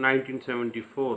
1974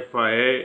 FIA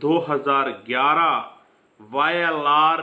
2011 YLR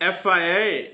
FIA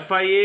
FIA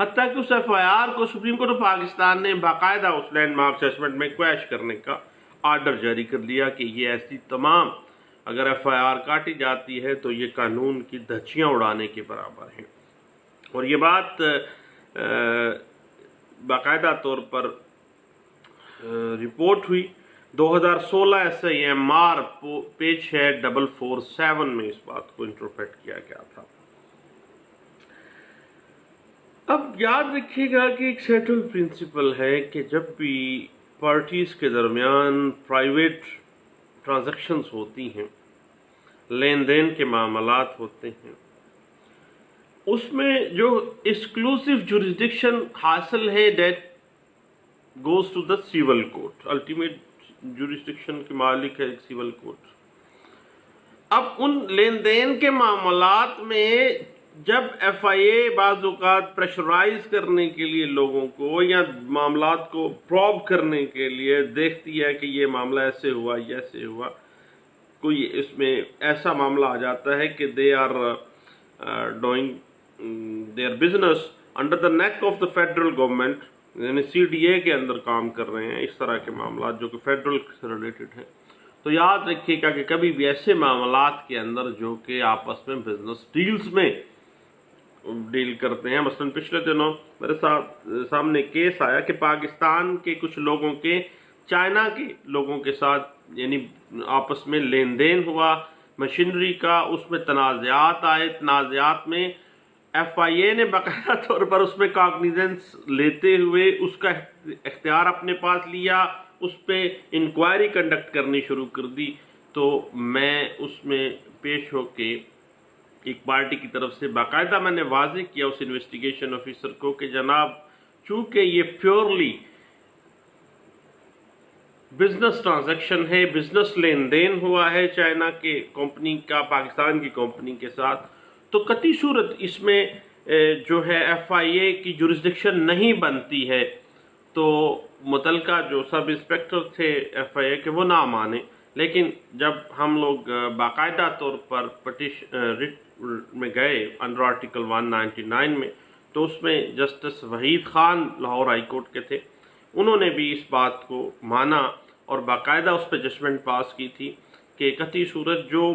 حتیٰ کہ اس F I are کو سپریم کورٹ آف پاکستان نے باقاعدہ اس لینڈ مارک ججمنٹ میں کویش کرنے کا آرڈر جاری کر دیا کہ یہ ایسی تمام اگر ایف آئی آر کاٹی جاتی ہے تو یہ قانون کی دھچیاں اڑانے کے برابر ہیں. اور یہ بات باقاعدہ طور پر رپورٹ ہوئی 2016 SIMR پیج ہے 447 میں اس بات کو انٹرپریٹ کیا گیا تھا. اب یاد رکھیے گا کہ ایک سیٹل پرنسپل ہے کہ جب بھی پارٹیز کے درمیان پرائیویٹ ٹرانزیکشنز ہوتی ہیں، لین دین کے معاملات ہوتے ہیں، اس میں جو ایکسکلوسیو جورسڈکشن حاصل ہے that goes to the civil court. Ultimate jurisdiction کے مالک ہے ایک سیول کورٹ. اب ان لین دین کے معاملات میں جب ایف آئی اے بعض اوقات پریشرائز کرنے کے لیے لوگوں کو یا معاملات کو پروب کرنے کے لیے دیکھتی ہے کہ یہ معاملہ ایسے ہوا یہ ایسے ہوا، کوئی اس میں ایسا معاملہ آ جاتا ہے کہ they are doing their business under the neck of the federal government, یعنی CDA کے اندر کام کر رہے ہیں، اس طرح کے معاملات جو کہ فیڈرل سے ریلیٹڈ ہیں، تو یاد رکھیے گا کہ کبھی بھی ایسے معاملات کے اندر جو کہ آپس میں بزنس ڈیلز میں ڈیل کرتے ہیں. مثلا پچھلے دنوں میرے سامنے کیس آیا کہ پاکستان کے کچھ لوگوں کے چائنا کے لوگوں کے ساتھ یعنی آپس میں لین دین ہوا مشینری کا، اس میں تنازعات آئے. تنازعات میں ایف آئی اے نے باقاعدہ طور پر اس میں کاگنیزنس لیتے ہوئے اس کا اختیار اپنے پاس لیا، اس پہ انکوائری کنڈکٹ کرنی شروع کر دی. تو میں اس میں پیش ہو کے ایک پارٹی کی طرف سے باقاعدہ میں نے واضح کیا اس انویسٹیگیشن آفیسر کو کہ جناب چونکہ یہ پیورلی بزنس ٹرانزیکشن ہے، بزنس لین دین ہوا ہے چائنا کے کمپنی کا پاکستان کی کمپنی کے ساتھ، تو قطعی صورت اس میں جو ہے ایف آئی اے کی جورسڈکشن نہیں بنتی ہے. تو متعلقہ جو سب انسپیکٹر تھے ایف آئی اے کے وہ نہ مانے. لیکن جب ہم لوگ باقاعدہ طور پر ریٹ میں گئے انڈر آرٹیکل 199 میں، تو اس میں justice Waheed Khan Lahore high court کے تھے، انہوں نے بھی اس بات کو مانا اور باقاعدہ اس پہ ججمنٹ پاس کی تھی کہ قطعی صورت جو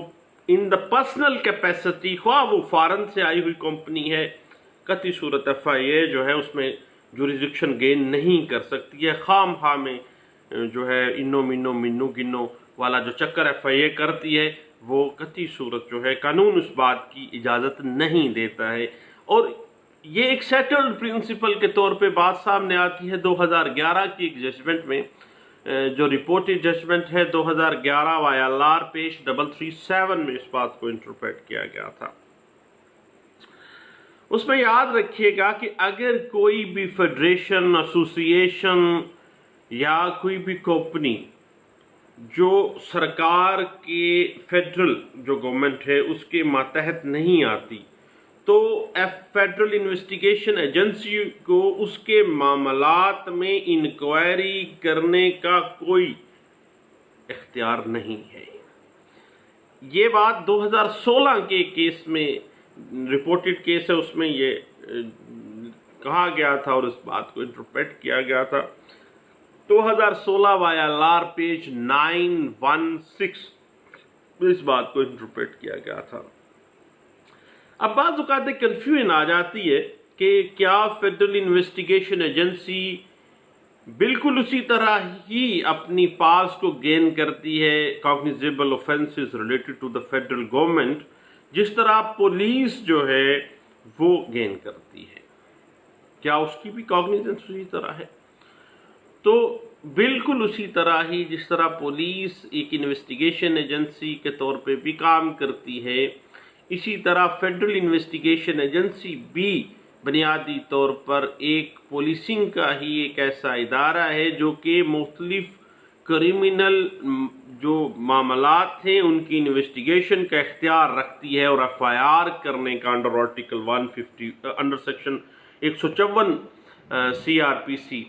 ان دا پرسنل کیپیسٹی خواہ وہ فارن سے آئی ہوئی کمپنی ہے، قطعی صورت ایف آئی اے جو ہے اس میں جورسڈکشن گین نہیں کر سکتی ہے. خام خواہ میں جو ہے انو منو منو گنو والا جو چکر ایف آئی اے کرتی ہے وہ قطعی صورت جو ہے قانون اس بات کی اجازت نہیں دیتا ہے. اور یہ ایک سیٹلڈ پرنسپل کے طور پہ بات سامنے آتی ہے 2011 کی ایک ججمنٹ میں، جو رپورٹڈ ججمنٹ ہے 2011 YLR پیج 337 میں اس بات کو انٹرپریٹ کیا گیا تھا. اس میں یاد رکھیے گا کہ اگر کوئی بھی فیڈریشن، ایسوسی ایشن یا کوئی بھی کمپنی جو سرکار کے فیڈرل جو گورنمنٹ ہے اس کے ماتحت نہیں آتی، تو فیڈرل انویسٹیگیشن ایجنسی کو اس کے معاملات میں انکوائری کرنے کا کوئی اختیار نہیں ہے. یہ بات 2016 کے کیس میں رپورٹڈ کیس ہے، اس میں یہ کہا گیا تھا اور اس بات کو انٹرپریٹ کیا گیا تھا. 2016 YLR پیج 916 اس بات کو انٹرپریٹ کیا گیا تھا. اب بعض اوقات کنفیوژن آ جاتی ہے کہ کیا فیڈرل انویسٹیگیشن ایجنسی بالکل اسی طرح ہی اپنی پاس کو گین کرتی ہے cognizable offences related to the federal government جس طرح پولیس جو ہے وہ گین کرتی ہے. کیا اس کی بھی کاگنیزنس اسی طرح ہے؟ تو بالکل اسی طرح ہی جس طرح پولیس ایک انویسٹیگیشن ایجنسی کے طور پہ بھی کام کرتی ہے، اسی طرح فیڈرل انویسٹیگیشن ایجنسی بھی بنیادی طور پر ایک پولیسنگ کا ہی ایک ایسا ادارہ ہے جو کہ مختلف کریمنل جو معاملات ہیں ان کی انویسٹیگیشن کا اختیار رکھتی ہے اور ایف آئی آر کرنے کا under article 150 under section 154 CRPC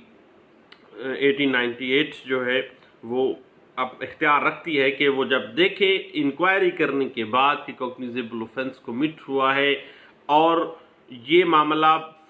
1898 جو ہے وہ اب اختیار رکھتی ہے کہ وہ جب دیکھے انکوائری کرنے کے بعد کہ کوگنیزیبل offense کمٹ ہوا ہے اور یہ معاملہ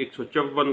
154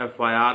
FIR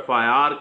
FIR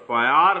FIR,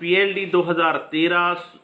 PLD 2013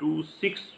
26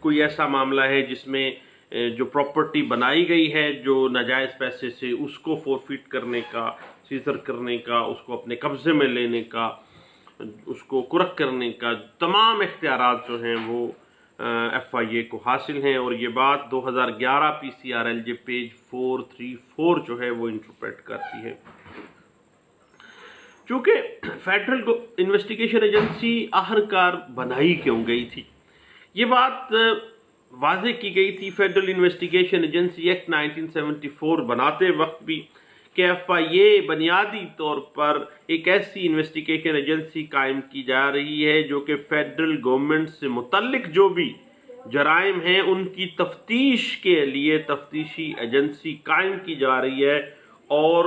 کوئی ایسا معاملہ ہے جس میں جو پراپرٹی بنائی گئی ہے جو ناجائز پیسے سے، اس کو فورفیٹ کرنے کا، سیزر کرنے کا، اس کو اپنے قبضے میں لینے کا، اس کو کرک کرنے کا تمام اختیارات جو ہیں وہ ایف آئی اے کو حاصل ہیں، اور یہ بات 2011 P C R L J page 434 جو ہے وہ انٹرپریٹ کرتی ہے۔ چونکہ فیڈرل انویسٹیگیشن ایجنسی آخرکار بنائی کیوں گئی تھی، یہ بات واضح کی گئی تھی فیڈرل انویسٹیگیشن ایجنسی ایکٹ 1974 بناتے وقت بھی، کہ ایف آئی اے بنیادی طور پر ایک ایسی انویسٹیگیشن ایجنسی قائم کی جا رہی ہے جو کہ فیڈرل گورنمنٹ سے متعلق جو بھی جرائم ہیں ان کی تفتیش کے لیے تفتیشی ایجنسی قائم کی جا رہی ہے، اور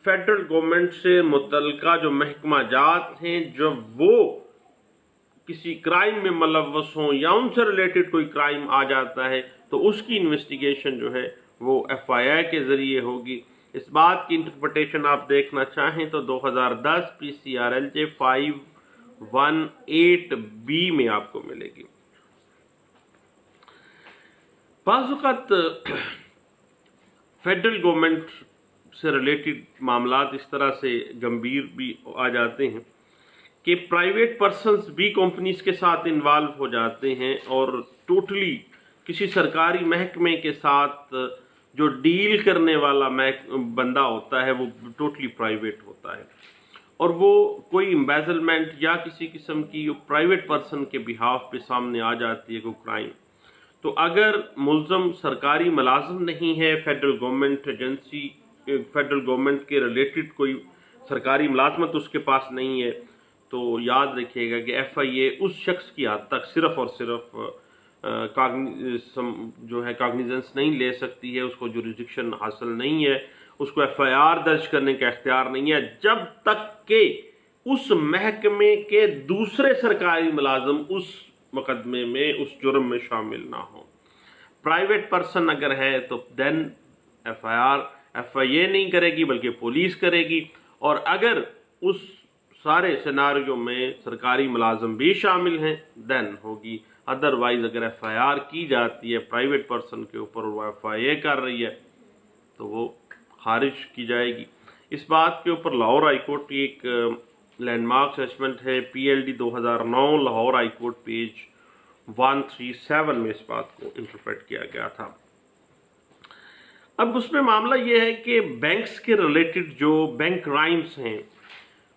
فیڈرل گورنمنٹ سے متعلقہ جو محکمہ جات ہیں جب وہ کسی کرائم میں ملوث ہوں یا ان سے ریلیٹڈ کوئی کرائم آ جاتا ہے تو اس کی انویسٹیگیشن جو ہے وہ ایف آئی اے کے ذریعے ہوگی۔ اس بات کی انٹرپریٹیشن آپ دیکھنا چاہیں تو 2010 پی سی آر ایل جے 518B میں آپ کو ملے گی۔ بعض اوقات فیڈرل گورنمنٹ سے ریلیٹڈ معاملات اس طرح سے گمبھیر بھی آ جاتے ہیں کہ پرائیویٹ پرسنز بھی کمپنیز کے ساتھ انوالو ہو جاتے ہیں، اور ٹوٹلی کسی سرکاری محکمے کے ساتھ جو ڈیل کرنے والا بندہ ہوتا ہے وہ ٹوٹلی پرائیویٹ ہوتا ہے، اور وہ کوئی امبیزلمنٹ یا کسی قسم کی پرائیویٹ پرسن کے بہاف پہ سامنے آ جاتی ہے کوئی کرائم، تو اگر ملزم سرکاری ملازم نہیں ہے، federal government agency, federal government کے ریلیٹڈ کوئی سرکاری ملازمت اس کے پاس نہیں ہے، تو یاد رکھیے گا کہ ایف آئی اے اس شخص کی حد تک صرف اور صرف جو ہے کاگنیزنس نہیں لے سکتی ہے، اس کو جوریسڈکشن حاصل نہیں ہے، اس کو ایف آئی آر درج کرنے کا اختیار نہیں ہے جب تک کہ اس محکمے کے دوسرے سرکاری ملازم اس مقدمے میں اس جرم میں شامل نہ ہوں۔ پرائیویٹ پرسن اگر ہے تو دین ایف آئی اے نہیں کرے گی بلکہ پولیس کرے گی، اور اگر اس سارے سیناریو میں سرکاری ملازم بھی شامل ہیں دین ہوگی، ادروائز اگر ایف آئی آر کی جاتی ہے پرائیویٹ پرسن کے اوپر اور وہ ایف آئی اے کر رہی ہے تو وہ خارج کی جائے گی۔ اس بات کے اوپر لاہور ہائی کورٹ کی ایک لینڈ مارک ججمنٹ ہے P L D 2009 Lahore high court page 137 میں اس بات کو انٹرپریٹ کیا گیا تھا۔ اب اس میں معاملہ یہ ہے کہ بینکس کے ریلیٹڈ جو بینک کرائمز ہیں،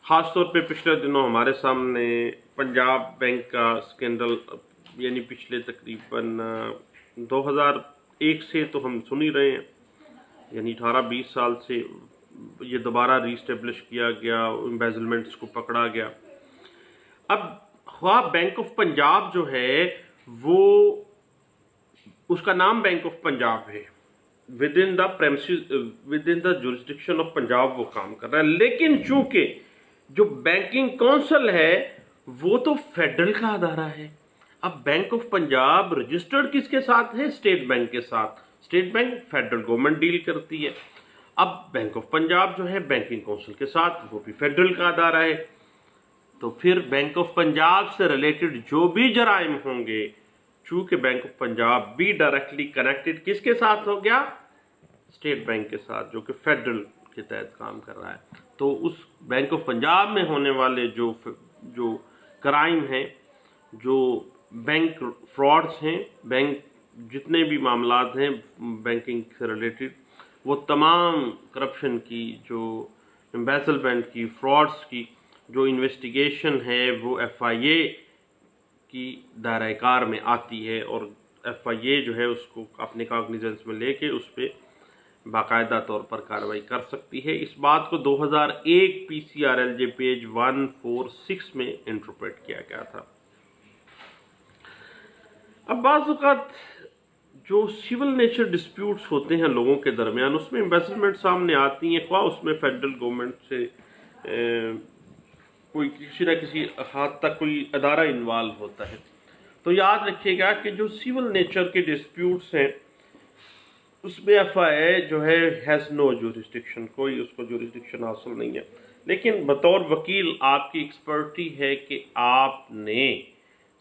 خاص طور پہ پچھلے دنوں ہمارے سامنے پنجاب بینک کا اسکینڈل، یعنی پچھلے تقریباً 2001 سے تو ہم سن ہی رہے ہیں، یعنی 18-20 سال سے یہ دوبارہ ری اسٹیبلش کیا گیا، امبیزلمنٹس کو پکڑا گیا۔ اب خواہ بینک آف پنجاب جو ہے وہ اس کا نام بینک آف پنجاب ہے، with in the jurisdiction of Punjab وہ کام کر رہا ہے، لیکن چونکہ جو بینکنگ کونسل ہے وہ تو فیڈرل کا ادارہ ہے۔ اب بینک آف پنجاب رجسٹرڈ کس کے ساتھ ہے؟ اسٹیٹ بینک کے ساتھ۔ State Bank federal government deal کرتی ہے، اب بینک آف پنجاب جو ہے بینکنگ کونسل کے ساتھ، وہ بھی فیڈرل کا ادارہ ہے، تو پھر بینک آف پنجاب سے ریلیٹڈ جو بھی جرائم ہوں گے، چونکہ بینک آف پنجاب بھی ڈائریکٹلی کنیکٹڈ کس کے ساتھ ہو گیا؟ اسٹیٹ بینک کے ساتھ، جو کہ فیڈرل کے تحت کام کر رہا ہے، تو اس بینک آف پنجاب میں ہونے والے جو کرائم ہیں، جو بینک فراڈز ہیں، بینک جتنے بھی معاملات ہیں بینکنگ سے ریلیٹڈ، وہ تمام کرپشن کی، جو امبیزلمنٹ کی، فراڈز کی جو انویسٹیگیشن ہے وہ ایف آئی اے کی دائرہ کار میں آتی ہے، اور ایف آئی اے جو ہے اس کو اپنے کاگنیزنس میں لے کے اس پہ باقاعدہ طور پر کارروائی کر سکتی ہے۔ اس بات کو 2001 P C R L J page 146 میں انٹرپریٹ کیا گیا تھا۔ اب بعض اوقات جو سول نیچر ڈسپیوٹس ہوتے ہیں لوگوں کے درمیان، اس میں امبیزلمنٹ سامنے آتی ہیں، خواہ اس میں فیڈرل گورنمنٹ سے کوئی کسی نہ کسی حد تک کوئی ادارہ انوالو ہوتا ہے، تو یاد رکھیے گا کہ جو سول نیچر کے ڈسپیوٹس ہیں اس میں ایف آئی اے جو ہے ہیز نو جورسڈکشن، کوئی اس کو جورسڈکشن حاصل نہیں ہے، لیکن بطور وکیل آپ کی ایکسپرٹی ہے کہ آپ نے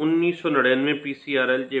1999 PCRLJ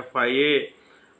FIA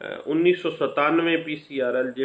1997 PCRLJ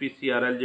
PCRLJ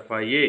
FIA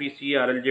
PCRLJ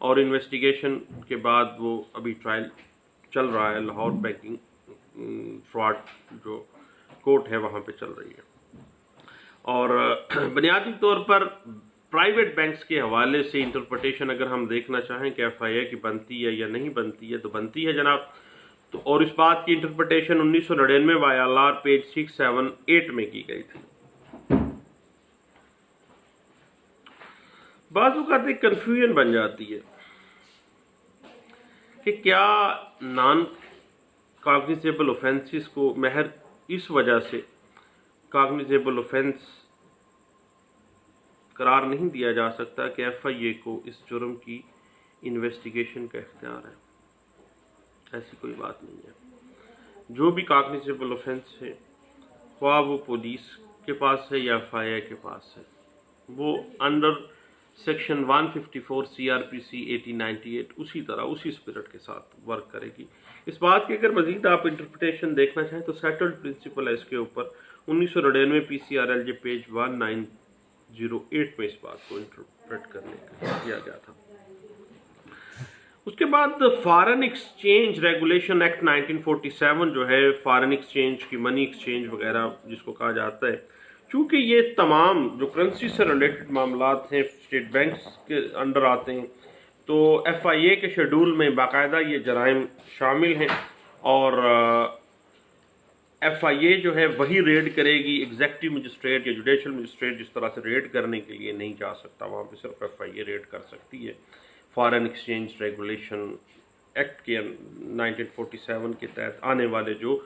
اور انویسٹیگیشن کے بعد وہ ابھی ٹرائل چل رہا ہے، لاہور بینکنگ فراڈ جو کورٹ ہے وہاں پہ چل رہی ہے۔ اور بنیادی طور پر پرائیویٹ بینکس کے حوالے سے انٹرپریٹیشن اگر ہم دیکھنا چاہیں کہ ایف آئی اے کی بنتی ہے یا نہیں بنتی ہے تو بنتی ہے جناب، تو اور اس بات کی انٹرپریٹیشن 1999 YLR پیج 678 میں کی گئی تھی۔ بعض اوقات ایک کنفیوژن بن جاتی ہے کہ کیا نان کاگنیزیبل اوفینسز کو محض اس وجہ سے کاگنیزیبل اوفینس قرار نہیں دیا جا سکتا کہ ایف آئی اے کو اس جرم کی انویسٹیگیشن کا اختیار ہے۔ ایسی کوئی بات نہیں ہے۔ جو بھی کاگنیزیبل اوفینس ہے، خواہ وہ پولیس کے پاس ہے یا ایف آئی اے کے پاس ہے، وہ انڈر سیکشن 154 CRPC 1898 اسی طرح اسی اسپرٹ کے ساتھ ورک کرے گی۔ اس بات کی اگر مزید آپ انٹرپریٹیشن دیکھنا چاہیں تو سیٹلڈ پرنسپل ہے اس کے اوپر 1999 PCRLJ پیج 1908 میں اس بات کو انٹرپریٹ کرنے کا کیا گیا تھا۔ اس کے بعد فارن ایکسچینج ریگولیشن ایکٹ 1947 جو ہے، فارن ایکسچینج کی منی ایکسچینج وغیرہ جس کو کہا جاتا ہے، چونکہ یہ تمام جو کرنسی سے ریلیٹڈ معاملات ہیں اسٹیٹ بینکس کے انڈر آتے ہیں، تو ایف آئی اے کے شیڈول میں باقاعدہ یہ جرائم شامل ہیں، اور ایف آئی اے جو ہے وہی ریڈ کرے گی، ایگزیکٹو مجسٹریٹ یا جوڈیشل مجسٹریٹ جس طرح سے ریڈ کرنے کے لیے نہیں جا سکتا، وہاں پہ صرف ایف آئی اے ریڈ کر سکتی ہے۔ فارن ایکسچینج ریگولیشن ایکٹ کے 1947 کے تحت آنے والے جو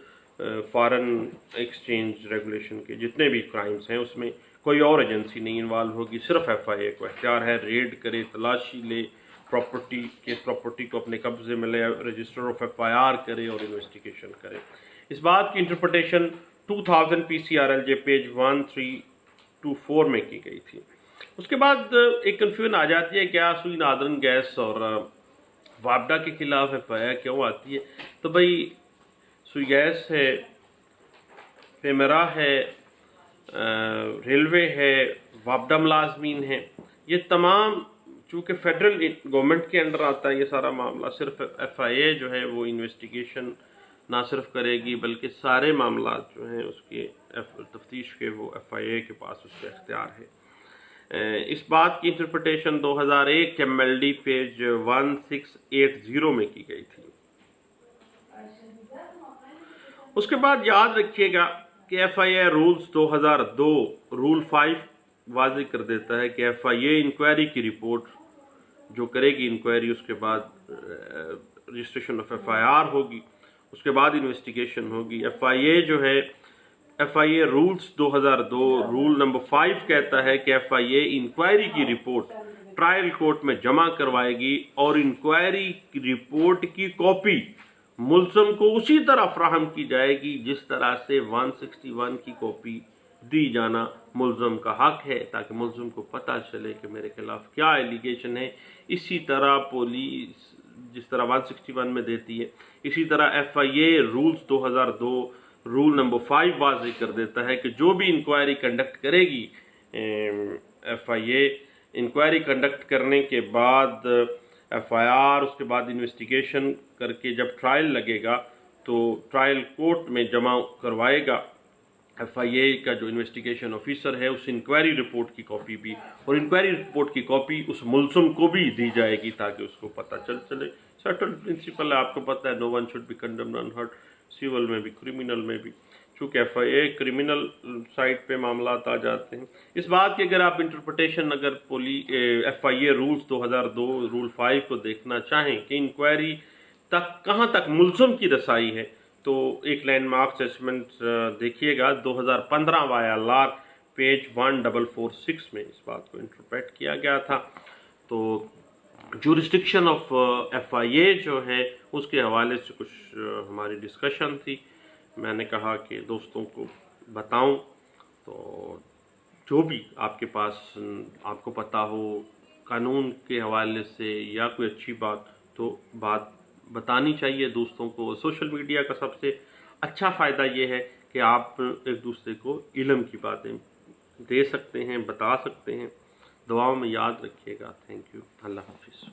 فارن ایکسچینج ریگولیشن کے جتنے بھی کرائمز ہیں اس میں کوئی اور ایجنسی نہیں انوالو ہوگی، صرف ایف آئی اے کو اختیار ہے ریڈ کرے، تلاشی لے، پراپرٹی کو اپنے قبضے میں لے، register of F I R کرے اور انویسٹیگیشن کرے۔ اس بات کی انٹرپریٹیشن 2000 PCRLJ پیج 1324 میں کی گئی تھی۔ اس کے بعد ایک کنفیوژن آ جاتی ہے، کیا سوئی نادرن گیس اور وابڈا کے خلاف ایف آئی آر کیوں آتی ہے؟ تو بھائی سوئی گیس ہے، پیمرا ہے، ریلوے ہے، وابڈا ملازمین ہیں، یہ تمام چونکہ فیڈرل گورنمنٹ کے انڈر آتا ہے یہ سارا معاملہ، صرف ایف آئی اے جو ہے وہ انویسٹیگیشن نہ صرف کرے گی بلکہ سارے معاملات جو ہیں اس کے تفتیش کے وہ ایف آئی اے کے پاس اس کا اختیار ہے۔ اس بات کی انٹرپریٹیشن 2001 MLD پیج 1680 میں کی گئی تھی۔ اس کے بعد یاد رکھیے گا کہ F I A rules 2002 rule 5 واضح کر دیتا ہے کہ ایف آئی اے انکوائری کی رپورٹ جو کرے گی، انکوائری اس کے بعد registration of F I R ہوگی، اس کے بعد انویسٹیگیشن ہوگی۔ ایف آئی اے جو ہے، F I A rules 2002 roll number 5 کہتا ہے کہ ایف آئی اے انکوائری کی رپورٹ ٹرائل کورٹ میں جمع کروائے گی، اور انکوائری کی رپورٹ کی کاپی ملزم کو اسی طرح فراہم کی جائے گی جس طرح سے 161 کی کاپی دی جانا ملزم کا حق ہے، تاکہ ملزم کو پتہ چلے کہ میرے خلاف کیا ایلیگیشن ہے۔ اسی طرح پولیس جس طرح 161 میں دیتی ہے، اسی طرح F I A rules 2002 roll number 5 واضح کر دیتا ہے کہ جو بھی انکوائری کنڈکٹ کرے گی F I A, inquiry conduct کرنے کے بعد ایف آئی آر، اس کے بعد انویسٹیگیشن کر کے جب ٹرائل لگے گا تو ٹرائل کورٹ میں جمع کروائے گا ایف آئی اے کا جو انویسٹیگیشن آفیسر ہے اس انکوائری رپورٹ کی کاپی بھی، اور انکوائری رپورٹ کی کاپی اس ملزم کو بھی دی جائے گی تاکہ اس کو پتہ چلے۔ سیٹلڈ پرنسپل ہے، آپ کو پتہ ہے، no one should be condemned unheard, civil میں بھی کرمنل میں بھی، چونکہ F I A criminal side پہ معاملات آ جاتے ہیں۔ اس بات کی اگر آپ انٹرپریٹیشن اگر F I A rules 2002 rule 5 کو دیکھنا چاہیں کہ انکوائری تک کہاں تک ملزم کی رسائی ہے، تو ایک لینڈ مارک ججمنٹ دیکھیے گا 2015 YLR پیج 1446 میں اس بات کو انٹرپریٹ کیا گیا تھا۔ تو جورسڈکشن آف ایف آئی اے جو ہے اس کے حوالے سے کچھ ہماری ڈسکشن تھی، میں نے کہا کہ دوستوں کو بتاؤں، تو جو بھی آپ کے پاس آپ کو پتہ ہو قانون کے حوالے سے یا کوئی اچھی بات، تو بات بتانی چاہیے دوستوں کو۔ سوشل میڈیا کا سب سے اچھا فائدہ یہ ہے کہ آپ ایک دوسرے کو علم کی باتیں دے سکتے ہیں، بتا سکتے ہیں۔ دعاؤں میں یاد رکھیے گا۔ تھینک یو، اللہ حافظ۔